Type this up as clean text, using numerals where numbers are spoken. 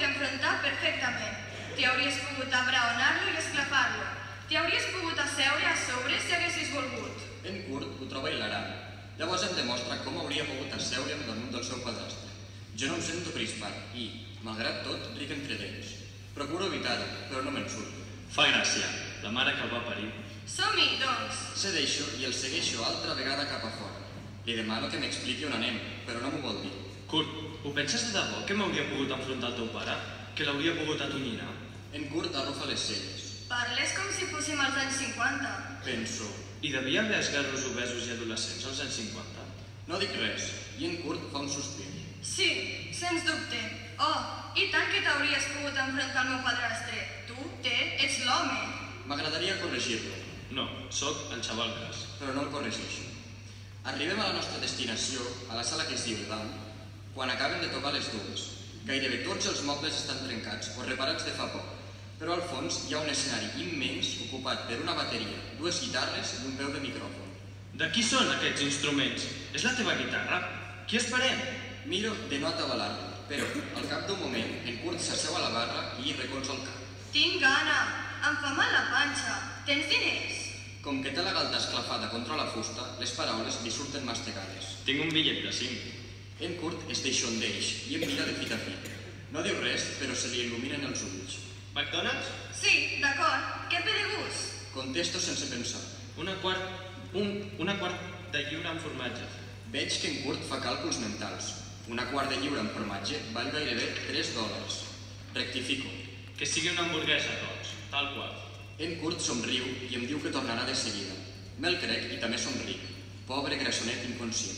enfrontar perfectament. T'hi hauries pogut abraonar-lo i esclafar-lo. T'hi hauries pogut asseure a sobre si haguessis volgut. En Kurt ho troba hilarant. Llavors em demostra com hauria pogut asseure'm damunt del seu padrastre. Jo no em sento crispat i, malgrat tot, ric entre dents. Procuro evitar-ho, però no me'n surto. Fa gràcia, la mare que el va parir. Som-hi, doncs. Cedeixo i el segueixo altra vegada cap a fora. Li demano que m'expliqui on anem, però no m'ho vol dir. Kurt, ho penses de debò que m'hauria pogut enfrontar el teu pare? Que l'hauria pogut atonyinar? En Kurt arrufa les celles. Parles com si fóssim als anys 50. Penso, Hi devia haver esguerros obesos i adolescents als anys 50? no dic res, i en Kurt fa un sospir. Sí, sens dubte. Oh, i tant que t'hauries pogut enfrontar al meu padrastre. Tu, ets l'home. M'agradaria corregir-lo, No, sóc el xaval gras. però no el corregeixo. Arribem a la nostra destinació, a la sala que es diu Dam, quan acaben de tocar les dues. Gairebé tots els mobles estan trencats o reparats de fa poc, però al fons hi ha un escenari immens ocupat per una bateria, dues guitarres i un peu de micròfon. De qui són aquests instruments? És la teva guitarra? Qui esperem? Miro de no atabalar-lo, però al cap d'un moment en Kurt s'asseu a la barra i hi recolza el cap. Tinc gana. Em fa mal la panxa. Tens diners? Com que té la galta esclafada contra la fusta, les paraules li surten mastegades. Tinc un bitllet de 5. En Kurt es deixondeix i em mira de fit a fit. No diu res, però se li il·luminen els ulls. McDonald's? Sí, d'acord. Què et ve de gust? Contesto sense pensar. Una quart de lliure amb formatge. Veig que en Kurt fa càlculs mentals. Una quart de lliure amb formatge val gairebé $3. Rectifico. Que sigui una hamburguesa, doncs, tal qual. En Kurt somriu i em diu que tornarà de seguida. Me'l crec i també somric. Pobre grassonet inconscient.